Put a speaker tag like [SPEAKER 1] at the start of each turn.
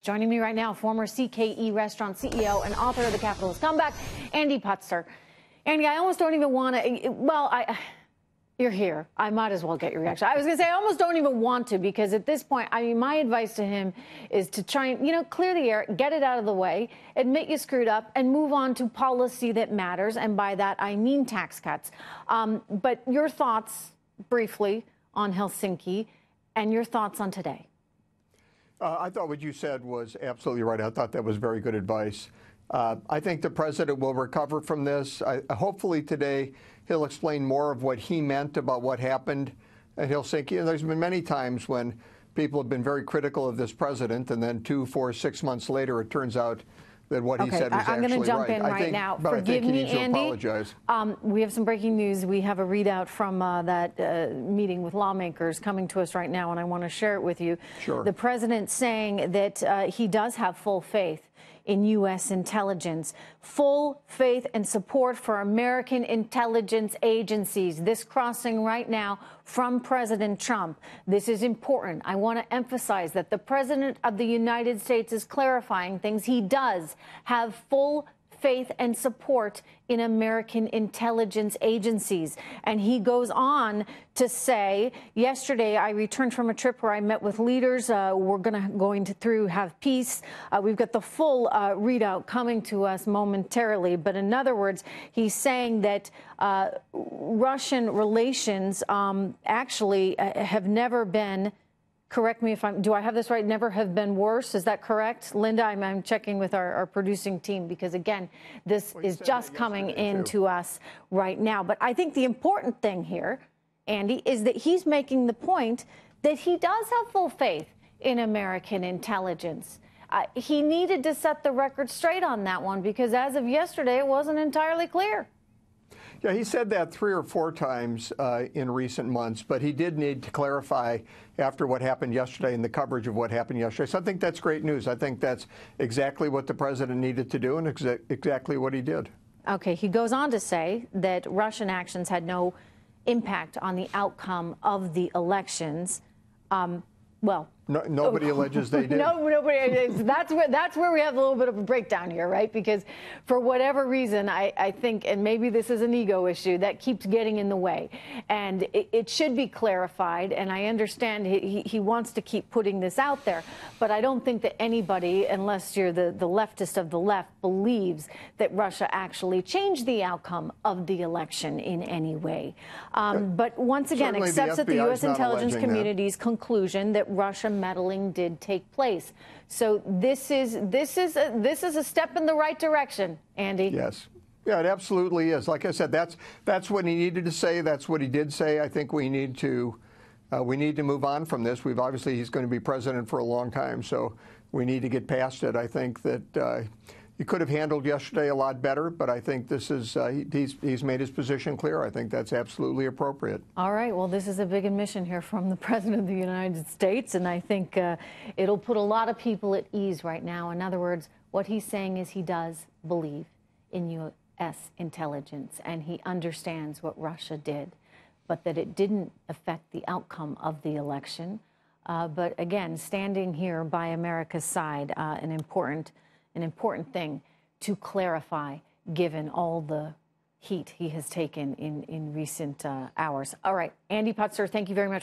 [SPEAKER 1] Joining me right now, former CKE restaurant CEO and author of The Capitalist Comeback, Andy Puzder. Andy, I almost don't even want to, you're here. I might as well get your reaction. I was going to say, I almost don't even want to, because at this point, my advice to him is to try and, clear the air, get it out of the way, admit you screwed up, and move on to policy that matters. And by that, I mean tax cuts. But your thoughts, briefly, on Helsinki, and your thoughts on today.
[SPEAKER 2] I thought what you said was absolutely right. I thought that was very good advice. I think the president will recover from this. Hopefully today he'll explain more of what he meant about what happened at Helsinki. And there's been many times when people have been very critical of this president, and then 2, 4, 6 months later, it turns out that what he said was actually right.
[SPEAKER 1] I'm going to jump in right now. Forgive me, Andy.
[SPEAKER 2] Apologize.
[SPEAKER 1] We have some breaking news. We have a readout from that meeting with lawmakers coming to us right now, and I want to share it with you.
[SPEAKER 2] Sure.
[SPEAKER 1] The president saying that he does have full faith in U.S. intelligence, full faith and support for American intelligence agencies. This crossing right now from President Trump. This is important. I want to emphasize that the President of the United States is clarifying things. He does have full faith and support in American intelligence agencies. And he goes on to say, yesterday I returned from a trip where I met with leaders. We're going to have peace. We've got the full readout coming to us momentarily. But in other words, he's saying that Russian relations actually have never been, correct me if do I have this right, never have been worse? Is that correct? Linda, I'm checking with our producing team, because, again, this is just coming into us right now. But I think the important thing here, Andy, is that he's making the point that he does have full faith in American intelligence. He needed to set the record straight on that one, because as of yesterday, it wasn't entirely clear.
[SPEAKER 2] Yeah, he said that 3 or 4 times in recent months, but he did need to clarify after what happened yesterday and the coverage of what happened yesterday. So I think that's great news. I think that's exactly what the president needed to do and exactly what he did.
[SPEAKER 1] Okay, he goes on to say that Russian actions had no impact on the outcome of the elections.
[SPEAKER 2] Nobody alleges they did.
[SPEAKER 1] Nobody. That's where we have a little bit of a breakdown here, right? Because for whatever reason, I think, and maybe this is an ego issue, that keeps getting in the way. And it should be clarified. And I understand he wants to keep putting this out there. But I don't think that anybody, unless you're the leftist of the left, believes that Russia actually changed the outcome of the election in any way. But once again,
[SPEAKER 2] Certainly
[SPEAKER 1] accepts that the U.S. intelligence community's
[SPEAKER 2] that.
[SPEAKER 1] conclusion that Russia meddling did take place. So this is a step in the right direction, Andy.
[SPEAKER 2] Yes. Yeah, it absolutely is. Like I said, that's what he needed to say. That's what he did say. I think we need to move on from this. He's going to be president for a long time, so we need to get past it. I think that he could have handled yesterday a lot better, but I think this is he's made his position clear. I think that's absolutely appropriate.
[SPEAKER 1] All right. Well, this is a big admission here from the President of the United States, and I think it'll put a lot of people at ease right now. In other words, what he's saying is he does believe in U.S. intelligence, and he understands what Russia did, but that it didn't affect the outcome of the election. But again, standing here by America's side, an important thing to clarify, given all the heat he has taken in recent hours. All right, Andy Puzder, thank you very much.